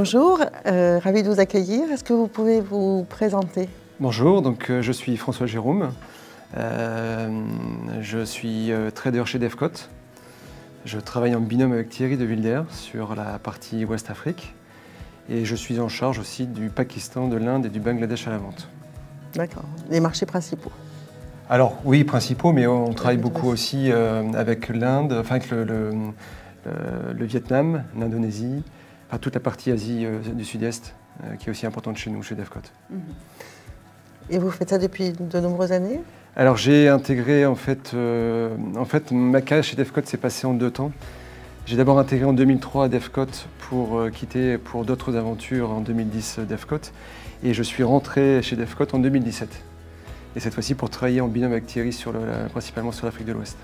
Bonjour, ravi de vous accueillir. Est-ce que vous pouvez vous présenter? Bonjour, donc je suis François Jérôme. Je suis trader chez Devcote. Je travaille en binôme avec Thierry de Wilder sur la partie Ouest Afrique. Et je suis en charge aussi du Pakistan, de l'Inde et du Bangladesh à la vente. D'accord. Les marchés principaux? Alors oui, principaux, mais on travaille beaucoup aussi avec l'Inde, enfin avec le Vietnam, l'Indonésie, enfin toute la partie Asie du Sud-Est qui est aussi importante chez nous, chez Devcote. Et vous faites ça depuis de nombreuses années? Alors j'ai intégré en fait ma carrière chez Devcote s'est passée en deux temps. J'ai d'abord intégré en 2003 Devcote pour quitter pour d'autres aventures en 2010 Devcote et je suis rentré chez Devcote en 2017. Et cette fois-ci pour travailler en binôme avec Thierry principalement sur l'Afrique de l'Ouest.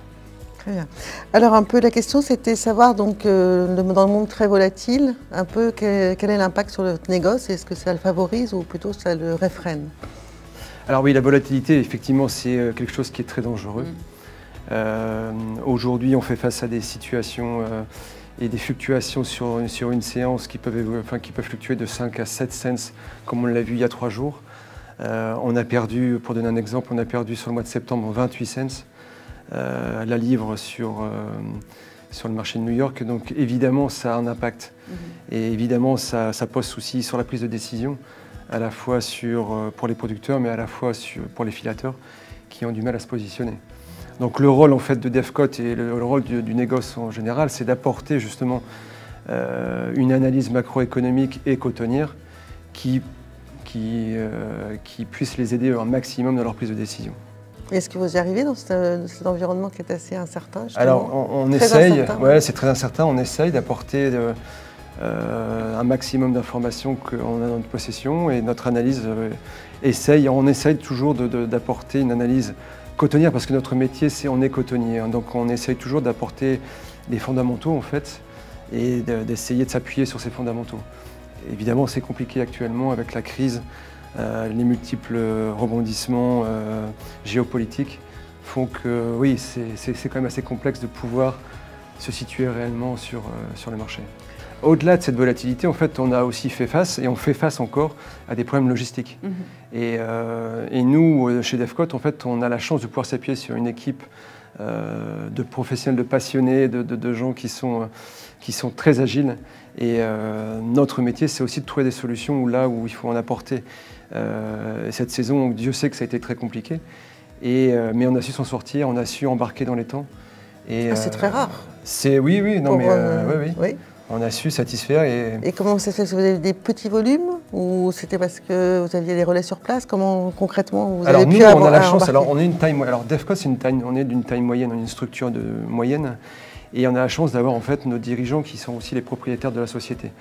Très bien. Alors un peu la question c'était savoir donc dans le monde très volatile, un peu quel est l'impact sur le négoce, est-ce que ça le favorise ou plutôt ça le réfrène? Alors oui, la volatilité effectivement c'est quelque chose qui est très dangereux. Aujourd'hui on fait face à des situations et des fluctuations sur une séance qui peuvent fluctuer de 5 à 7 cents comme on l'a vu il y a 3 jours. On a perdu, pour donner un exemple, on a perdu sur le mois de septembre 28 cents la livre sur le marché de New York. Donc évidemment, ça a un impact. Et évidemment, ça pose souci sur la prise de décision, à la fois pour les producteurs, mais à la fois pour les filateurs qui ont du mal à se positionner. Donc le rôle en fait de Devcote et le rôle du négoce en général, c'est d'apporter justement une analyse macroéconomique et cotonnière qui puisse les aider un maximum dans leur prise de décision. Est-ce que vous y arrivez dans cet environnement qui est assez incertain? Alors on essaye, ouais, c'est très incertain, on essaye d'apporter un maximum d'informations qu'on a dans notre possession et notre analyse on essaye toujours d'apporter une analyse cotonnière parce que notre métier on est cotonnier, hein, donc on essaye toujours d'apporter des fondamentaux en fait et d'essayer de s'appuyer sur ces fondamentaux. Évidemment, c'est compliqué actuellement avec la crise, les multiples rebondissements géopolitiques font que oui, c'est quand même assez complexe de pouvoir se situer réellement sur le marché. Au-delà de cette volatilité, en fait, on a aussi fait face, et on fait face encore, à des problèmes logistiques. Et nous, chez Devcote, en fait, on a la chance de pouvoir s'appuyer sur une équipe de professionnels, de passionnés, de gens qui sont très agiles. Et notre métier, c'est aussi de trouver des solutions là où il faut en apporter. Cette saison, Dieu sait que ça a été très compliqué, mais on a su s'en sortir, on a su embarquer dans les temps. C'est très rare. Oui. Oui. On a su satisfaire. Et comment ça se fait? Vous avez des petits volumes ou c'était parce que vous aviez les relais sur place? Comment concrètement vous avez pu on a la chance. embarquer? Alors on est une taille. Alors Devcote, on est d'une taille moyenne, on est une structure moyenne. Et on a la chance d'avoir en fait nos dirigeants qui sont aussi les propriétaires de la société.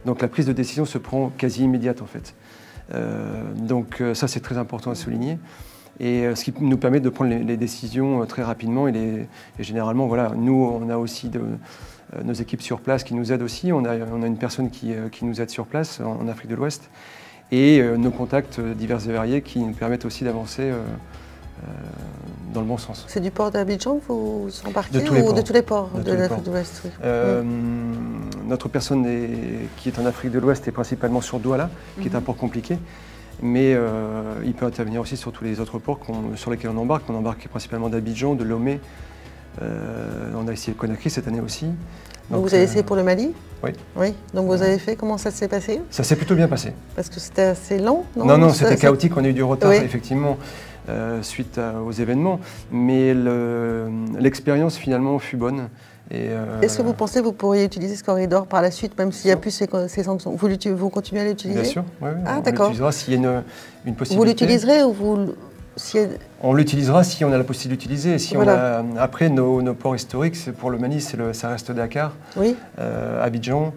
Donc la prise de décision se prend quasi immédiate en fait. Donc ça c'est très important à souligner. Et ce qui nous permet de prendre les décisions très rapidement. Et généralement, voilà, nous on a aussi nos équipes sur place qui nous aident aussi. On a une personne qui nous aide sur place en Afrique de l'Ouest. Et nos contacts divers et variés qui nous permettent aussi d'avancer dans le bon sens. C'est du port d'Abidjan que vous embarquez de tous les ports. De tous les ports de l'Afrique de l'Ouest? Notre personne qui est en Afrique de l'Ouest est principalement sur Douala, qui est un port compliqué, mais il peut intervenir aussi sur tous les autres ports sur lesquels on embarque. On embarque principalement d'Abidjan, de Lomé, on a essayé le Conakry cette année aussi. Donc vous avez essayé pour le Mali? Oui. Donc vous avez fait, comment ça s'est passé? Ça s'est plutôt bien passé. Parce que c'était assez lent, non? Non, c'était chaotique, on a eu du retard effectivement suite aux événements, mais l'expérience finalement fut bonne. Est-ce que vous pensez que vous pourriez utiliser ce corridor par la suite, même s'il n'y a plus ces sanctions? Vous continuez à l'utiliser? Bien sûr, oui. Ah, on l'utilisera s'il y a une possibilité. Vous l'utiliserez ou vous... On l'utilisera si on a la possibilité d'utiliser. Si après, nos ports historiques, pour le Mali, ça reste Dakar, Abidjan.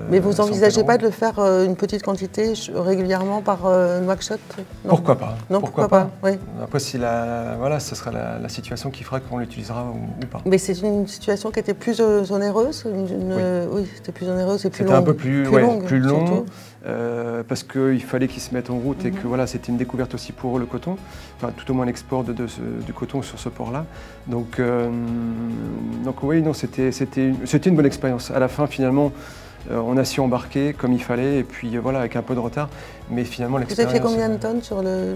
Mais vous n'envisagez pas de le faire une petite quantité régulièrement par Nouakchott? Pourquoi pas? Non, pourquoi pas, oui. Après, ce sera la situation qui fera qu'on l'utilisera ou pas. Mais c'est une situation qui était plus onéreuse? Oui, c'était plus onéreuse et plus longue. C'était un peu plus long. Parce qu'il fallait qu'ils se mettent en route et que c'était une découverte aussi pour eux, le coton, enfin tout au moins l'export du coton sur ce port-là. Donc oui, non, c'était une bonne expérience. À la fin, finalement, On a su embarquer comme il fallait, et puis voilà, avec un peu de retard. Mais finalement, l'expérience... Vous avez fait combien de tonnes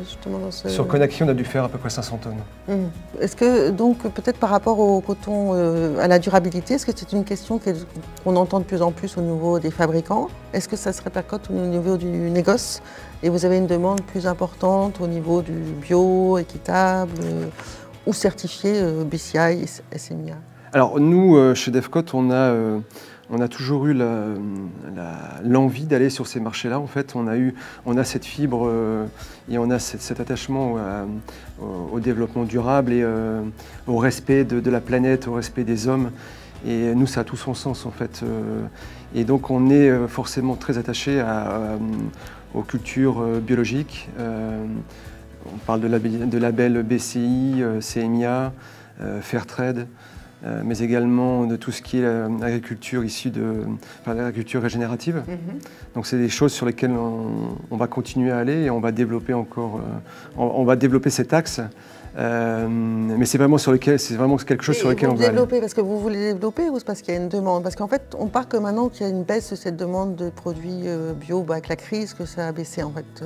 justement dans ce... Sur Conakry, on a dû faire à peu près 500 tonnes. Est-ce que, donc, peut-être par rapport au coton, à la durabilité, est-ce que c'est une question qu'on entend de plus en plus au niveau des fabricants? Est-ce que ça se répercute au niveau du négoce? Et vous avez une demande plus importante au niveau du bio, équitable, ou certifié BCI, SMIA? Alors nous, chez Devcote, on a toujours eu l'envie d'aller sur ces marchés-là. En fait, on a cette fibre et on a cet attachement au développement durable et au respect de la planète, au respect des hommes. Et nous, ça a tout son sens, en fait. Et donc, on est forcément très attaché aux cultures biologiques. On parle de label BCI, CMIA, Fairtrade. Mais également de tout ce qui est l'agriculture l'agriculture régénérative. Donc c'est des choses sur lesquelles on va continuer à aller et on va développer encore, on va développer cet axe. Mais c'est vraiment quelque chose sur lequel on va aller. Parce que vous voulez développer ou c'est parce qu'il y a une demande? Parce qu'en fait, on part que maintenant qu'il y a une baisse de cette demande de produits bio, avec la crise, que ça a baissé en fait,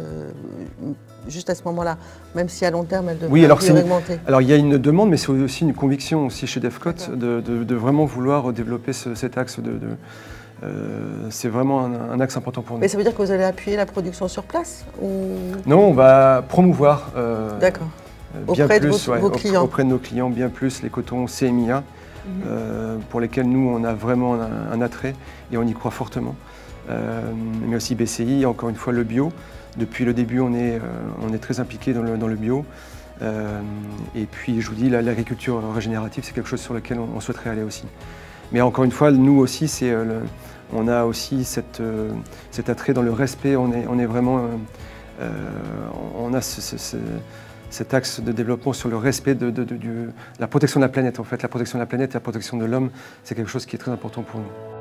juste à ce moment-là, même si à long terme elle devrait augmenter. Alors il y a une demande, mais c'est aussi une conviction aussi chez Devcote de vraiment vouloir développer cet axe c'est vraiment un axe important pour nous. Mais ça veut dire que vous allez appuyer la production sur place ou... Non, on va promouvoir auprès de vos clients. Auprès de nos clients, bien plus les cotons CMIA, pour lesquels nous on a vraiment un attrait et on y croit fortement. Mais aussi BCI, encore une fois le bio. Depuis le début, on est très impliqué dans le bio. Et puis, je vous dis, l'agriculture régénérative, c'est quelque chose sur lequel on souhaiterait aller aussi. Mais encore une fois, nous aussi, on a aussi cet attrait dans le respect. On est vraiment, on a cet axe de développement sur le respect de la protection de la planète. En fait, la protection de la planète et la protection de l'homme, c'est quelque chose qui est très important pour nous.